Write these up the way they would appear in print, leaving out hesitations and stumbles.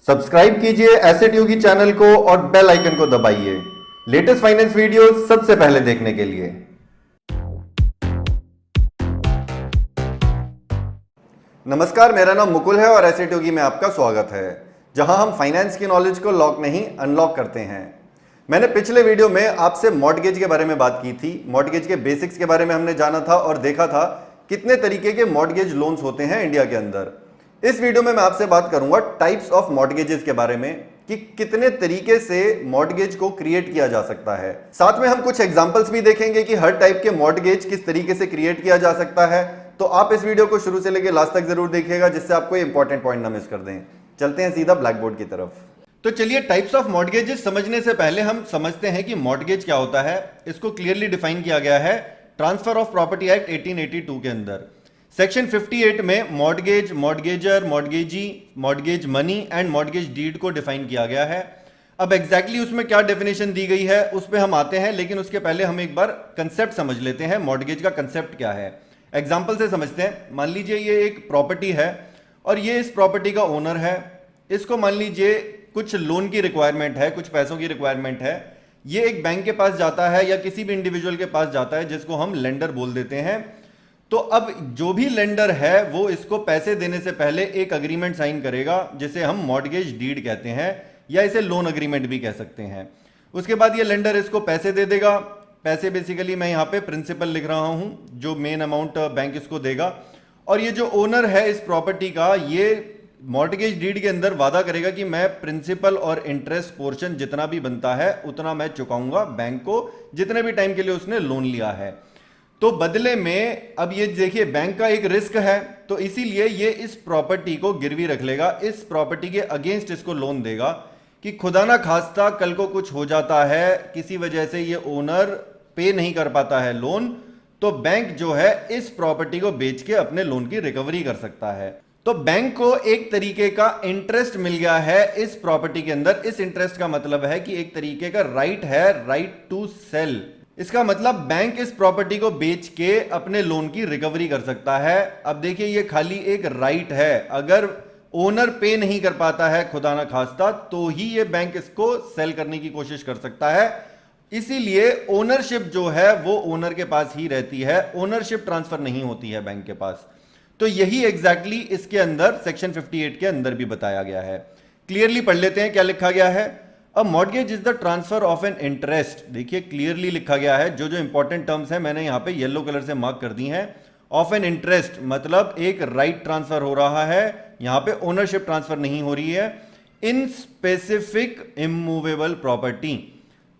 Subscribe कीजिए asset योगी channel को और बेल आइकन को दबाइए लेटेस्ट फाइनेंस वीडियो सबसे पहले देखने के लिए। नमस्कार, मेरा नाम मुकुल है और एसेट योगी में आपका स्वागत है, जहां हम फाइनेंस की नॉलेज को लॉक नहीं अनलॉक करते हैं। मैंने पिछले वीडियो में आपसे मॉर्टगेज के बारे में बात की थी। मॉर्टगेज के बेसिक्स के बारे में हमने जाना था और देखा था कितने तरीके के मॉर्टगेज लोन्स होते हैं इंडिया के अंदर। इस वीडियो में मैं आपसे बात करूंगा टाइप्स ऑफ मॉर्टगेजेस के बारे में कि कितने तरीके से मॉर्टगेज को क्रिएट किया जा सकता है। साथ में हम कुछ एग्जांपल्स भी देखेंगे कि हर टाइप के मॉर्टगेज किस तरीके से क्रिएट किया जा सकता है। तो आप इस वीडियो को शुरू से लेकर लास्ट तक जरूर देखिएगा, जिससे आपको इंपॉर्टेंट पॉइंट ना मिस कर दें। चलते हैं सीधा ब्लैक बोर्ड की तरफ। तो चलिए, टाइप्स ऑफ मॉर्टगेजेस समझने से पहले हम समझते हैं कि मॉर्टगेज क्या होता है। इसको क्लियरली डिफाइन किया गया है ट्रांसफर ऑफ प्रॉपर्टी एक्ट 1882 के अंदर। सेक्शन 58 में mortgage, mortgager, mortgagee, mortgage money and mortgage deed को डिफाइन किया गया है। अब एग्जैक्टली उसमें क्या डेफिनेशन दी गई है उस पर हम आते हैं, लेकिन उसके पहले हम एक बार कंसेप्ट समझ लेते हैं। मॉर्टगेज का कंसेप्ट क्या है, एग्जाम्पल से समझते हैं। मान लीजिए ये एक प्रॉपर्टी है और ये इस प्रॉपर्टी का ओनर है। इसको मान लीजिए कुछ लोन की रिक्वायरमेंट है, कुछ पैसों की रिक्वायरमेंट है। ये एक बैंक के पास जाता है या किसी भी इंडिविजुअल के पास जाता है, जिसको हम लेंडर बोल देते हैं। तो अब जो भी लेंडर है वो इसको पैसे देने से पहले एक अग्रीमेंट साइन करेगा, जिसे हम मॉर्टगेज डीड कहते हैं या इसे लोन अग्रीमेंट भी कह सकते हैं। उसके बाद ये लेंडर इसको पैसे दे देगा। पैसे बेसिकली मैं यहाँ पे प्रिंसिपल लिख रहा हूं, जो मेन अमाउंट बैंक इसको देगा। और ये जो ओनर है इस प्रॉपर्टी का, ये मॉर्टगेज डीड के अंदर वादा करेगा कि मैं प्रिंसिपल और इंटरेस्ट पोर्शन जितना भी बनता है उतना मैं चुकाऊंगा बैंक को, जितने भी टाइम के लिए उसने लोन लिया है। तो बदले में अब ये देखिए, बैंक का एक रिस्क है, तो इसीलिए ये इस प्रॉपर्टी को गिरवी रख लेगा, इस प्रॉपर्टी के अगेंस्ट इसको लोन देगा कि खुदा ना खास्ता कल को कुछ हो जाता है, किसी वजह से ये ओनर पे नहीं कर पाता है लोन, तो बैंक जो है इस प्रॉपर्टी को बेच के अपने लोन की रिकवरी कर सकता है। तो बैंक को एक तरीके का इंटरेस्ट मिल गया है इस प्रॉपर्टी के अंदर। इस इंटरेस्ट का मतलब है कि एक तरीके का राइट है, राइट टू सेल। इसका मतलब बैंक इस प्रॉपर्टी को बेच के अपने लोन की रिकवरी कर सकता है। अब देखिए, ये खाली एक राइट है, अगर ओनर पे नहीं कर पाता है खुदा ना खास्ता, तो ही ये बैंक इसको सेल करने की कोशिश कर सकता है। इसीलिए ओनरशिप जो है वो ओनर के पास ही रहती है, ओनरशिप ट्रांसफर नहीं होती है बैंक के पास। तो यही एग्जैक्टली इसके अंदर सेक्शन 58 के अंदर भी बताया गया है। क्लियरली पढ़ लेते हैं क्या लिखा गया है। A mortgage is the transfer of an interest. देखिए क्लियरली लिखा गया है, जो जो इंपॉर्टेंट टर्म्स हैं मैंने यहां पे येलो कलर से मार्क कर दी हैं। ऑफ एन इंटरेस्ट मतलब एक राइट ट्रांसफर हो रहा है, यहां पे ओनरशिप ट्रांसफर नहीं हो रही है। इन स्पेसिफिक इमूवेबल प्रॉपर्टी,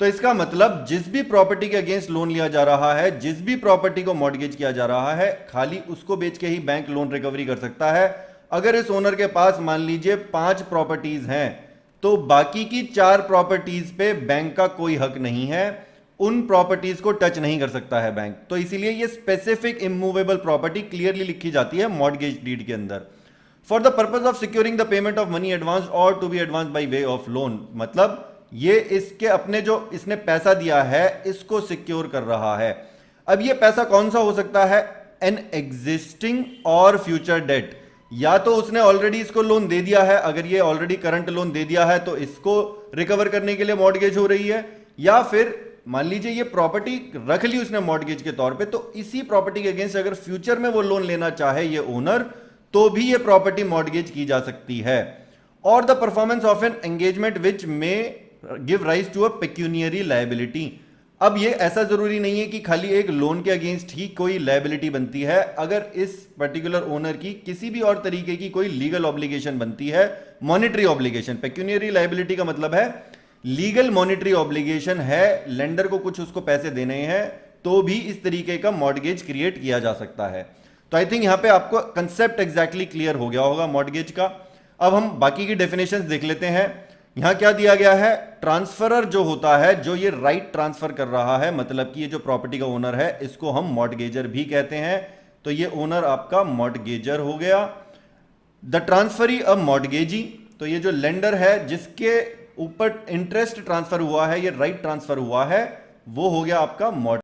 तो इसका मतलब जिस भी प्रॉपर्टी के अगेंस्ट लोन लिया जा रहा है, जिस भी प्रॉपर्टी को मॉर्टगेज किया जा रहा है, खाली उसको बेच के ही बैंक लोन रिकवरी कर सकता है। अगर इस ओनर के पास मान लीजिए 5 प्रॉपर्टीज हैं, तो बाकी की 4 प्रॉपर्टीज पे बैंक का कोई हक नहीं है, उन प्रॉपर्टीज को टच नहीं कर सकता है बैंक। तो इसीलिए ये स्पेसिफिक इमूवेबल प्रॉपर्टी क्लियरली लिखी जाती है मॉर्टगेज डीड के अंदर। For the purpose of securing the payment of money advance और to be advance by way of loan, मतलब ये इसके अपने जो इसने पैसा दिया है इसको सिक्योर कर रहा है। अब ये पैसा कौन सा हो सकता है, एन एग्जिस्टिंग और फ्यूचर डेट। या तो उसने ऑलरेडी इसको लोन दे दिया है, अगर ये ऑलरेडी करंट लोन दे दिया है तो इसको रिकवर करने के लिए मॉर्टगेज हो रही है, या फिर मान लीजिए ये प्रॉपर्टी रख ली उसने मॉर्टगेज के तौर पे, तो इसी प्रॉपर्टी के अगेंस्ट अगर फ्यूचर में वो लोन लेना चाहे ये ओनर, तो भी ये प्रॉपर्टी मॉर्टगेज की जा सकती है। और the performance of an engagement which में give rise to a pecuniary liability. अब ये ऐसा जरूरी नहीं है कि खाली एक लोन के अगेंस्ट ही कोई लायबिलिटी बनती है। अगर इस पर्टिकुलर ओनर की किसी भी और तरीके की कोई लीगल ऑब्लिगेशन बनती है, मॉनिटरी ऑब्लिगेशन, पेक्यूनियरी लायबिलिटी का मतलब है लीगल मॉनिटरी ऑब्लिगेशन है, लेंडर को कुछ उसको पैसे देने हैं, तो भी इस तरीके का मॉर्टगेज क्रिएट किया जा सकता है। तो आई थिंक यहां पे आपको कंसेप्ट एग्जैक्टली क्लियर हो गया होगा मॉर्टगेज का। अब हम बाकी की डेफिनेशंस देख लेते हैं। यहां क्या दिया गया है, ट्रांसफरर जो होता है, जो ये राइट ट्रांसफर कर रहा है, मतलब कि ये जो प्रॉपर्टी का ओनर है इसको हम मॉर्टगेजर भी कहते हैं। तो ये ओनर आपका मॉर्टगेजर हो गया। द ट्रांसफरी अ मॉर्टगेजी, तो ये जो लेंडर है जिसके ऊपर इंटरेस्ट ट्रांसफर हुआ है, ये राइट ट्रांसफर हुआ है, वो हो गया आपका मॉर्ट।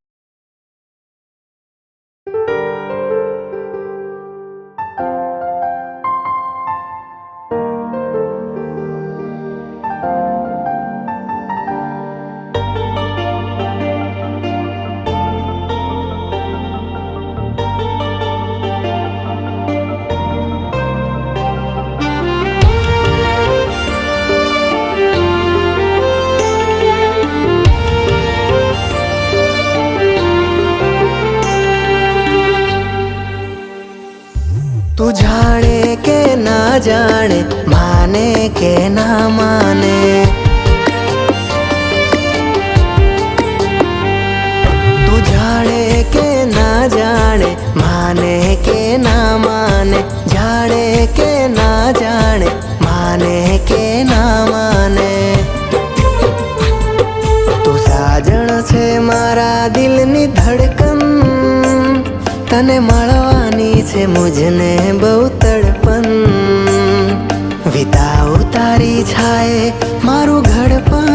जाने माने के ना माने। तू जाने के ना जाने माने के ना माने, जाने के ना जाने माने के ना माने। तू साजण छे मारा दिलनी धड़कन, तने मळवानी छे मुझने बहु तड़पन। विताऊ तारी छाए मारू घड़पण,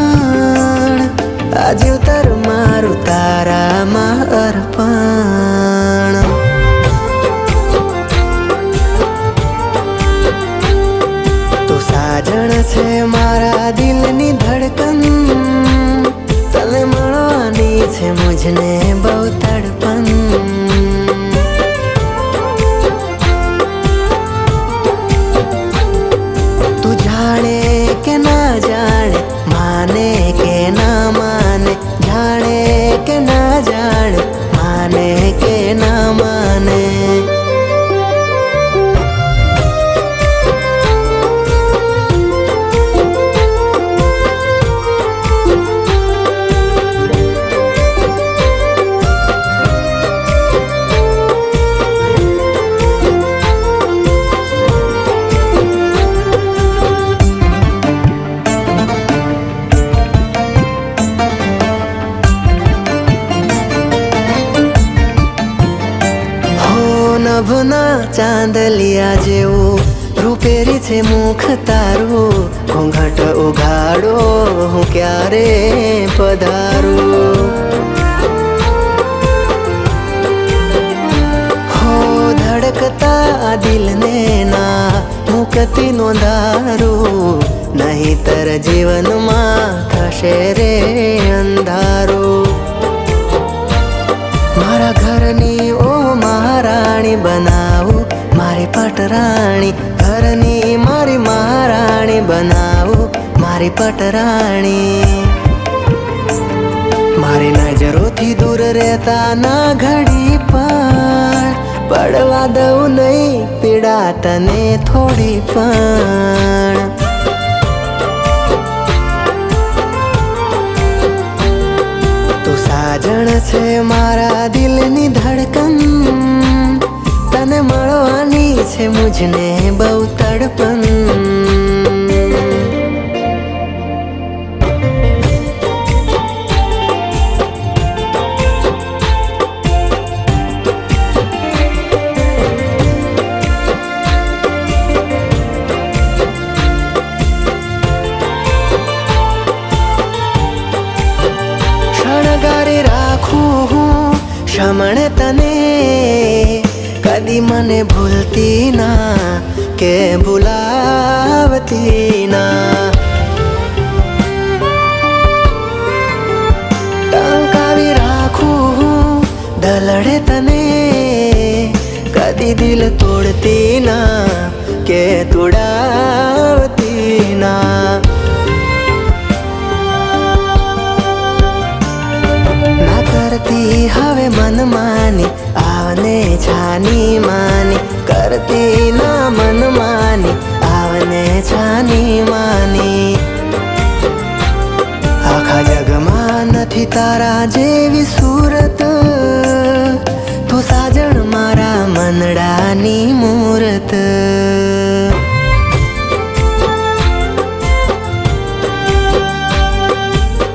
आजीवतर मारू तारा मा अर्पण। तू साजण छे मारा दिलनी धड़कन, तने मळवानी छे मुझने बहु तड़पन। तू जाने के ना जाने माने के ना माने, जाने के ना जाने माने के ना माने। નભના ચાંદલિયા જેવું રૂપેરી છે મુખ તારું, ઘોંઘાટ ઉઘાડો હું ક્યારે પધારું। હો ધડકતા દિલને ના મુકતી નોંધારું, નહીતર જીવનમાં થશે રે અંધારું। મારા ઘરની ઓ મહારાણી બનાવું મારી પટરાણી, ઘરની મારી મહારાણી બનાવું મારી પટરાણી। મારી નજરોથી દૂર રહેતા ના ઘડી પણ, પડવા દઉં નહીં પીડા તને થોડી પણ। સાજણ છે મારા દિલની ધડકન, તને મળવાની છે મુझने બહુ તડપન। શણગારી રાખું હું શમણ તને, કદી મને ભૂલતી ના કે ભૂલાવતી ના। ટંકાવી રાખું હું દલડે તને, કદી દિલ તોડતી ના કે તોડાવતી ના। करती हवे मन मानी आवने छानी मानी, करती ना मन मानी आवने छानी मानी। आखा जग मा नथी तारा जेवी सूरत, तू साजण मारा मनडानी मूरत।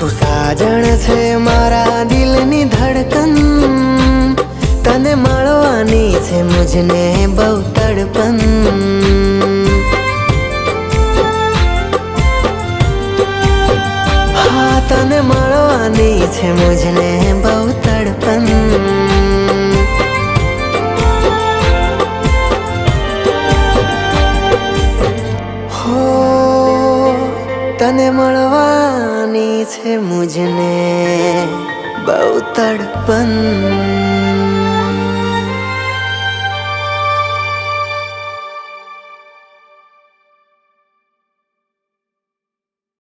तू साजण छे मारा दिलनी धड़कन, तने मळवानी छे मुझने बहु तड़पन। हाँ तने मळवानी छे मुझने बहु तड़पन। हो तने મળવાની છે મુझने બહુ તડપન।